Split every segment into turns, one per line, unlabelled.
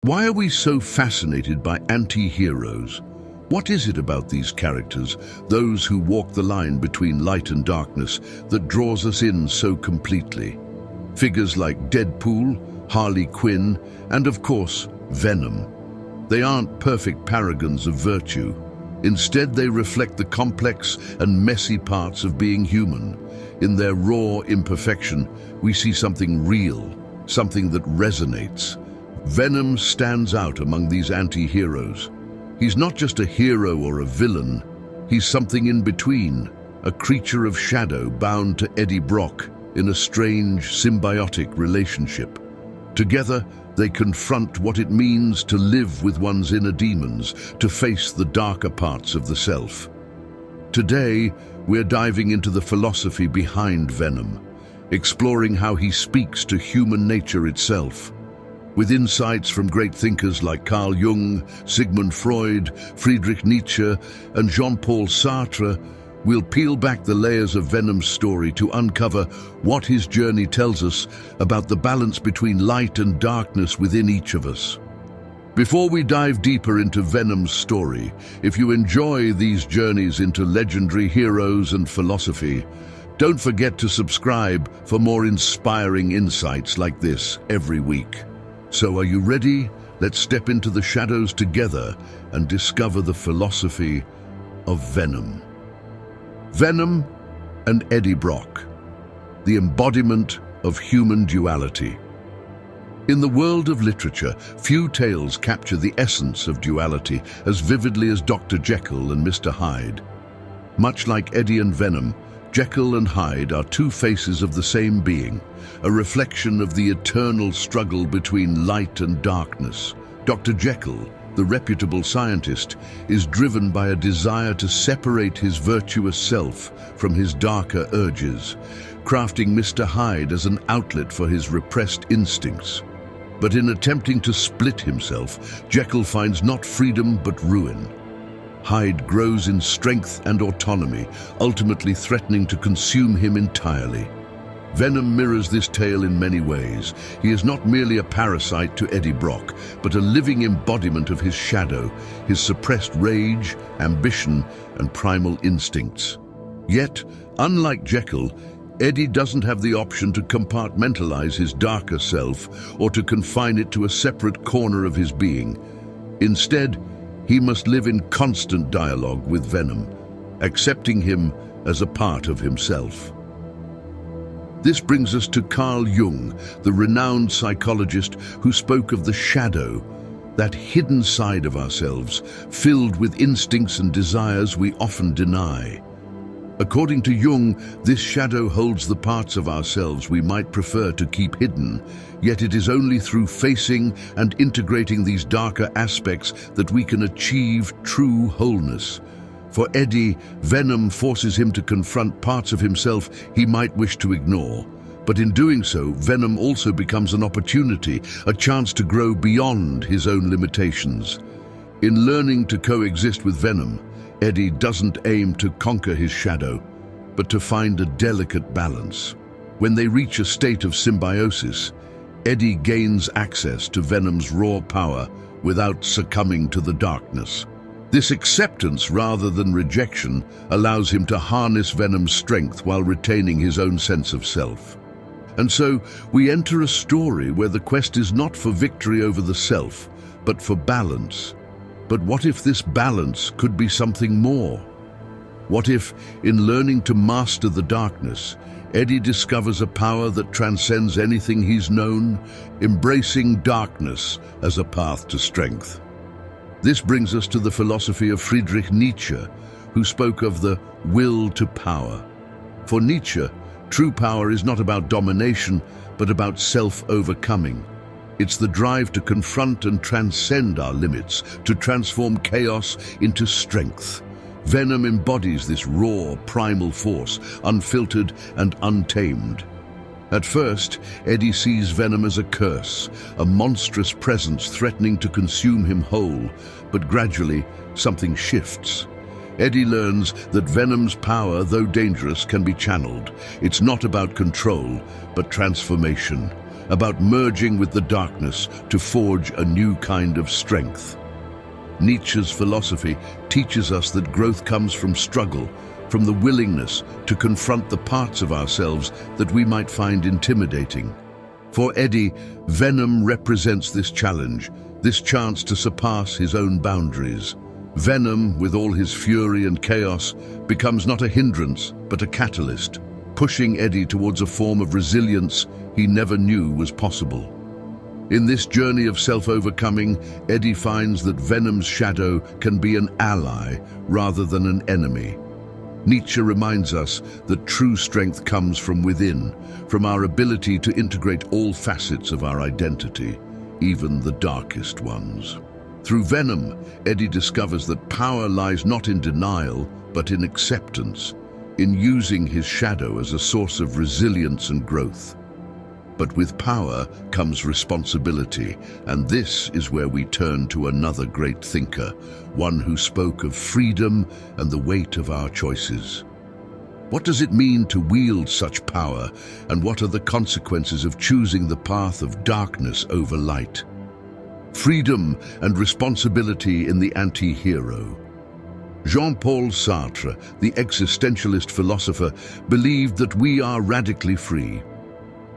Why are we so fascinated by anti-heroes? What is it about these characters, those who walk the line between light and darkness, that draws us in so completely? Figures like Deadpool, Harley Quinn, and of course, Venom. They aren't perfect paragons of virtue. Instead, they reflect the complex and messy parts of being human. In their raw imperfection, we see something real, something that resonates. Venom stands out among these anti-heroes. He's not just a hero or a villain, he's something in between, a creature of shadow bound to Eddie Brock in a strange, symbiotic relationship. Together, they confront what it means to live with one's inner demons, to face the darker parts of the self. Today, we're diving into the philosophy behind Venom, exploring how he speaks to human nature itself. With insights from great thinkers like Carl Jung, Sigmund Freud, Friedrich Nietzsche, and Jean-Paul Sartre, we'll peel back the layers of Venom's story to uncover what his journey tells us about the balance between light and darkness within each of us. Before we dive deeper into Venom's story, if you enjoy these journeys into legendary heroes and philosophy, don't forget to subscribe for more inspiring insights like this every week. So are you ready? Let's step into the shadows together and discover the philosophy of Venom. Venom and Eddie Brock, the embodiment of human duality. In the world of literature, few tales capture the essence of duality as vividly as Dr. Jekyll and Mr. Hyde. Much like Eddie and Venom, Jekyll and Hyde are two faces of the same being, a reflection of the eternal struggle between light and darkness. Dr. Jekyll, the reputable scientist, is driven by a desire to separate his virtuous self from his darker urges, crafting Mr. Hyde as an outlet for his repressed instincts. But in attempting to split himself, Jekyll finds not freedom but ruin. Hyde grows in strength and autonomy, ultimately threatening to consume him entirely. Venom mirrors this tale in many ways. He is not merely a parasite to Eddie Brock, but a living embodiment of his shadow, his suppressed rage, ambition, and primal instincts. Yet, unlike Jekyll, Eddie doesn't have the option to compartmentalize his darker self or to confine it to a separate corner of his being. Instead, he must live in constant dialogue with Venom, accepting him as a part of himself. This brings us to Carl Jung, the renowned psychologist who spoke of the shadow, that hidden side of ourselves, filled with instincts and desires we often deny. According to Jung, this shadow holds the parts of ourselves we might prefer to keep hidden, yet it is only through facing and integrating these darker aspects that we can achieve true wholeness. For Eddie, Venom forces him to confront parts of himself he might wish to ignore. But in doing so, Venom also becomes an opportunity, a chance to grow beyond his own limitations. In learning to coexist with Venom, Eddie doesn't aim to conquer his shadow, but to find a delicate balance. When they reach a state of symbiosis, Eddie gains access to Venom's raw power without succumbing to the darkness. This acceptance rather than rejection allows him to harness Venom's strength while retaining his own sense of self. And so we enter a story where the quest is not for victory over the self, but for balance. But what if this balance could be something more? What if, in learning to master the darkness, Eddie discovers a power that transcends anything he's known, embracing darkness as a path to strength? This brings us to the philosophy of Friedrich Nietzsche, who spoke of the will to power. For Nietzsche, true power is not about domination, but about self-overcoming. It's the drive to confront and transcend our limits, to transform chaos into strength. Venom embodies this raw, primal force, unfiltered and untamed. At first, Eddie sees Venom as a curse, a monstrous presence threatening to consume him whole, but gradually, something shifts. Eddie learns that Venom's power, though dangerous, can be channeled. It's not about control, but transformation. about merging with the darkness to forge a new kind of strength. Nietzsche's philosophy teaches us that growth comes from struggle, from the willingness to confront the parts of ourselves that we might find intimidating. For Eddie, Venom represents this challenge, this chance to surpass his own boundaries. Venom, with all his fury and chaos, becomes not a hindrance, but a catalyst, pushing Eddie towards a form of resilience he never knew was possible. In this journey of self-overcoming, Eddie finds that Venom's shadow can be an ally rather than an enemy. Nietzsche reminds us that true strength comes from within, from our ability to integrate all facets of our identity, even the darkest ones. Through Venom, Eddie discovers that power lies not in denial, but in acceptance, in using his shadow as a source of resilience and growth. But with power comes responsibility, and this is where we turn to another great thinker, one who spoke of freedom and the weight of our choices. What does it mean to wield such power, and what are the consequences of choosing the path of darkness over light? Freedom and responsibility in the anti-hero. Jean-Paul Sartre, the existentialist philosopher, believed that we are radically free.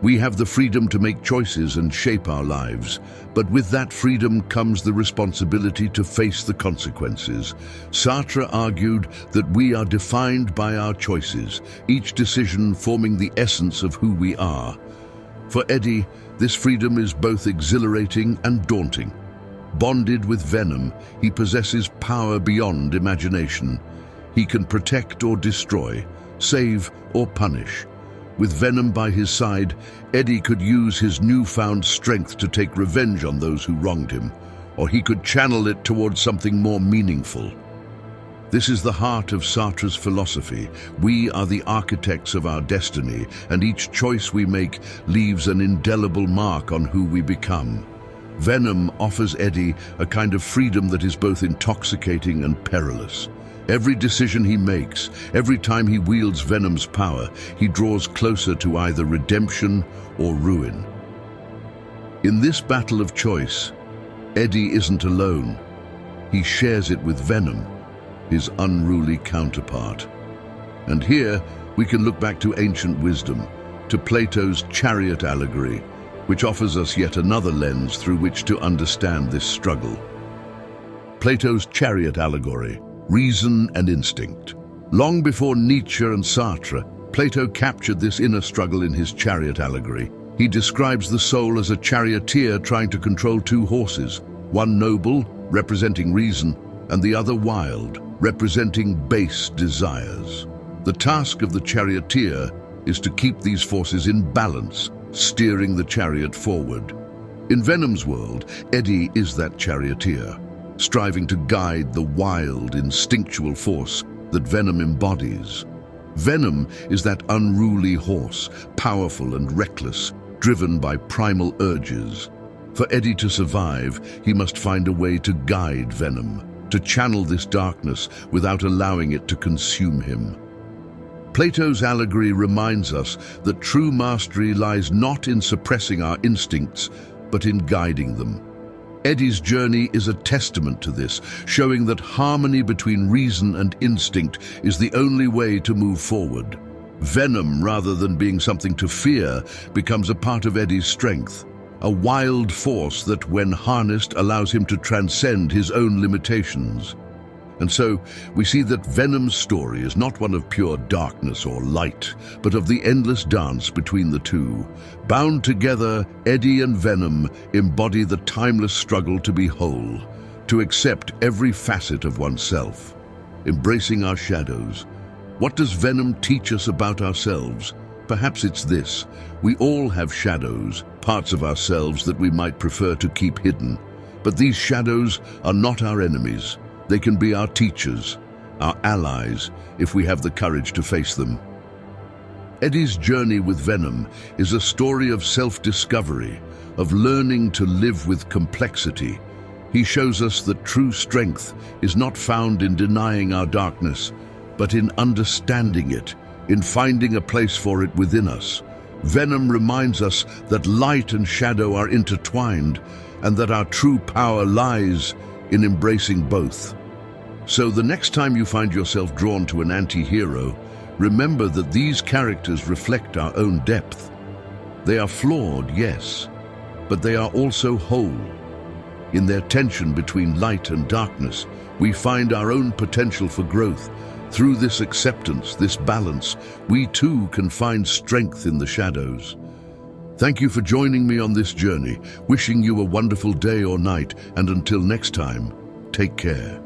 We have the freedom to make choices and shape our lives, but with that freedom comes the responsibility to face the consequences. Sartre argued that we are defined by our choices, each decision forming the essence of who we are. For Eddie, this freedom is both exhilarating and daunting. Bonded with Venom, he possesses power beyond imagination. He can protect or destroy, save or punish. With Venom by his side, Eddie could use his newfound strength to take revenge on those who wronged him, or he could channel it towards something more meaningful. This is the heart of Sartre's philosophy. We are the architects of our destiny, and each choice we make leaves an indelible mark on who we become. Venom offers Eddie a kind of freedom that is both intoxicating and perilous. Every decision he makes, every time he wields Venom's power, he draws closer to either redemption or ruin. In this battle of choice, Eddie isn't alone. He shares it with Venom, his unruly counterpart. And here we can look back to ancient wisdom, to Plato's chariot allegory, which offers us yet another lens through which to understand this struggle. Plato's chariot allegory. Reason and instinct. Long before Nietzsche and Sartre, Plato captured this inner struggle in his chariot allegory. He describes the soul as a charioteer trying to control two horses, one noble, representing reason, and the other wild, representing base desires. The task of the charioteer is to keep these forces in balance, steering the chariot forward. In Venom's world, Eddie is that charioteer, striving to guide the wild, instinctual force that Venom embodies. Venom is that unruly horse, powerful and reckless, driven by primal urges. For Eddie to survive, he must find a way to guide Venom, to channel this darkness without allowing it to consume him. Plato's allegory reminds us that true mastery lies not in suppressing our instincts, but in guiding them. Eddie's journey is a testament to this, showing that harmony between reason and instinct is the only way to move forward. Venom, rather than being something to fear, becomes a part of Eddie's strength, a wild force that, when harnessed, allows him to transcend his own limitations. And so, we see that Venom's story is not one of pure darkness or light, but of the endless dance between the two. Bound together, Eddie and Venom embody the timeless struggle to be whole, to accept every facet of oneself. Embracing our shadows. What does Venom teach us about ourselves? Perhaps it's this: we all have shadows, parts of ourselves that we might prefer to keep hidden. But these shadows are not our enemies. They can be our teachers, our allies, if we have the courage to face them. Eddie's journey with Venom is a story of self-discovery, of learning to live with complexity. He shows us that true strength is not found in denying our darkness, but in understanding it, in finding a place for it within us. Venom reminds us that light and shadow are intertwined and that our true power lies in embracing both. So the next time you find yourself drawn to an anti-hero, remember that these characters reflect our own depth. They are flawed, yes, but they are also whole. In their tension between light and darkness, we find our own potential for growth. Through this acceptance, this balance, we too can find strength in the shadows. Thank you for joining me on this journey, wishing you a wonderful day or night, and until next time, take care.